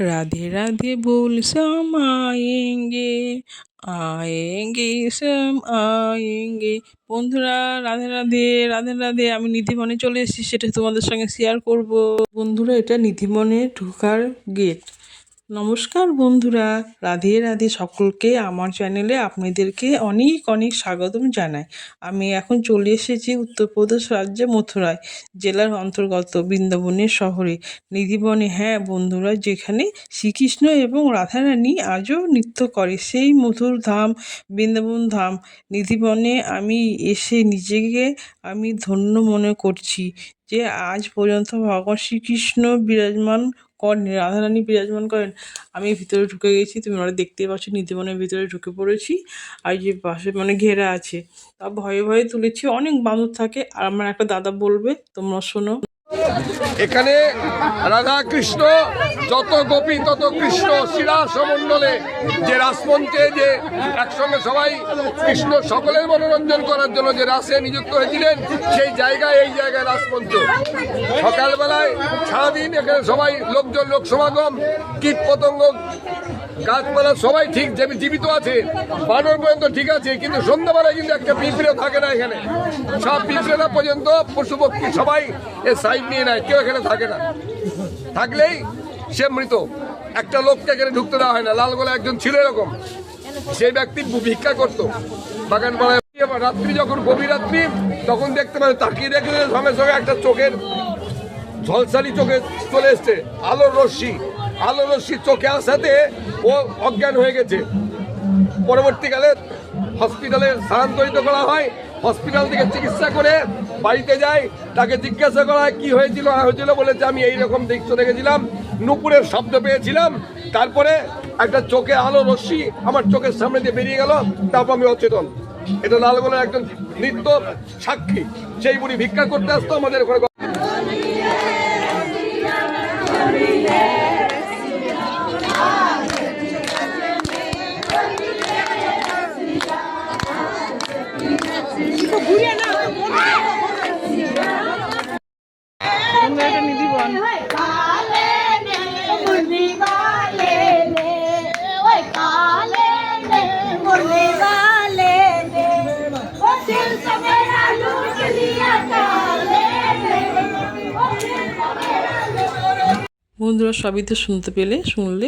राधे राधे बोल सम आएंगे सम आएंगे। বন্ধুরা, রাধে রাধে। রাধে রাধে। আমি নিধিবনে চলে এসেছি, সেটা তোমাদের সঙ্গে শেয়ার করব। বন্ধুরা, এটা নিধিবনে ঢোকার গেট। নমস্কার বন্ধুরা, রাধে রাধে। সকলকে আমার চ্যানেলে আপনাদেরকে অনেক অনেক স্বাগতম জানাই। আমি এখন চলে এসেছি উত্তরপ্রদেশ রাজ্যে মথুরায় জেলার অন্তর্গত বৃন্দাবনের শহরে নিধিবনে। হ্যাঁ বন্ধুরা, যেখানে শ্রীকৃষ্ণ এবং রাধারানী আজও নৃত্য করে, সেই মধুর ধাম বৃন্দাবন ধাম নিধিবনে আমি এসে নিজেকে আমি ধন্য মনে করছি যে আজ পর্যন্ত ভগবান শ্রীকৃষ্ণ বিরাজমান করেন, রাধারানী বিরাজমান করেন। আমি ভিতরে ঢুকে গেছি, তুমি ওরা দেখতেই পাচ্ছ, নিধিবনের ভিতরে ঢুকে পড়েছি। আর যে পাশে ঘেরা আছে, তা ভয়ে ভয়ে তুলেছি। অনেক বাঁদর থাকে, আর আমার একটা দাদা বলবে, তোমরা শোনো। এখানে রাধা কৃষ্ণ, যত গোপী তত কৃষ্ণ, শিরা সমন্ডলে যে রাসমঞ্চে যে একসঙ্গে সবাই কৃষ্ণ সকলের মনোরঞ্জন করার জন্য যে রাসে নিযুক্ত হয়েছিলেন, সেই জায়গায় এই জায়গায় রাসমঞ্চ। সকালবেলায় সারাদিন এখানে সবাই লোকজন, লোক সমাগম, কীট পতঙ্গ, গাছপালা সবাই ঠিক জীবিত আছে, বানর পর্যন্ত ঠিক আছে, কিন্তু সন্ধ্যাবেলায় কিন্তু একটা পিঁপড়েও থাকে না এখানে। সব পিঁপড়েরা পর্যন্ত পশু পক্ষী সবাই এর সাইড নিয়ে নেয়, কেউ এখানে থাকে না। থাকলেই সে মৃত। একটা লোককে এখানে ঢুকতে দেওয়া হয় না। লালগোলা একজন ছিল এরকম, সেই ব্যক্তি ভিক্ষা করতো বাগান পাড়ায়। রাত্রি যখন গভীর রাত্রি, তখন দেখতে পাবে, তাকিয়ে দেখলে সঙ্গে সঙ্গে একটা চোখের ঝলসালি চোখে চলে এসছে আলোর রশ্মি চোখে আসাতে ও অজ্ঞান হয়ে গেছে। পরবর্তীকালে হসপিটালে স্থানান্তরিত করা হয়। হসপিটাল থেকে চিকিৎসা করে বাড়িতে যায়, তাকে জিজ্ঞাসা করা হয় কি হয়েছিল না হয়েছিল। বলেছে আমি এইরকম দৃশ্য দেখেছিলাম, নুপুরের শব্দ পেয়েছিলাম, তারপরে একটা চোখে আলো রশ্মি আমার চোখের সামনে দিয়ে বেরিয়ে গেল, তারপর আমি অচেতন। এটা লালগোলার একজন নৃত্য সাক্ষী। সেই বুড়ি ভিক্ষা করতে আসতো আমাদের ঘরে। নিধিবন বন্ধুরা, সবই তো শুনলে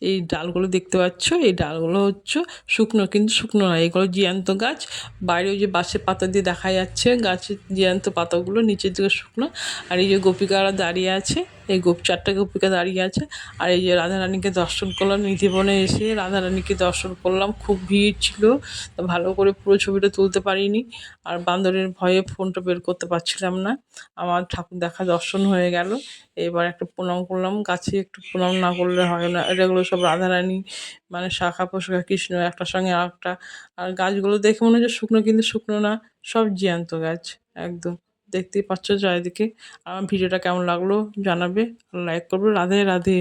এই ডালগুলো দেখতে পাচ্ছ, এই ডালগুলো হচ্ছে শুকনো, কিন্তু শুকনো নয়, এগুলো জ্যান্ত গাছ। বাইরে ওই যে বাঁশের পাতা দিয়ে দেখা যাচ্ছে গাছের জ্যান্ত পাতাগুলো, নিচের দিকে শুকনো। আর এই যে গোপিকারা দাঁড়িয়ে আছে, এই চারটা গোপিকা দাঁড়িয়ে আছে। আর এই যে রাধারানীকে দর্শন করলাম, নিধিবনে এসে রাধারানীকে দর্শন করলাম। খুব ভিড় ছিল, ভালো করে পুরো ছবিটা তুলতে পারিনি। আর বান্দরের ভয়ে ফোনটা বের করতে পারছিলাম না। আমার ঠাকুর দেখা দর্শন হয়ে গেল। এবার একটা প্রণাম করলাম। গাছে একটু প্রণাম না করলে হয় না। এগুলো সব রাধারানী, শাখা পোশাখা কৃষ্ণ একটার সঙ্গে আর একটা। আর গাছগুলো দেখে মনে হচ্ছে শুকনো, কিন্তু শুকনো না, সব জ্যান্ত গাছ একদম। দেখতেই পাচ্ছ চারিদিকে। আমার ভিডিওটা কেমন লাগলো জানাবে, লাইক করবে। রাধে রাধে।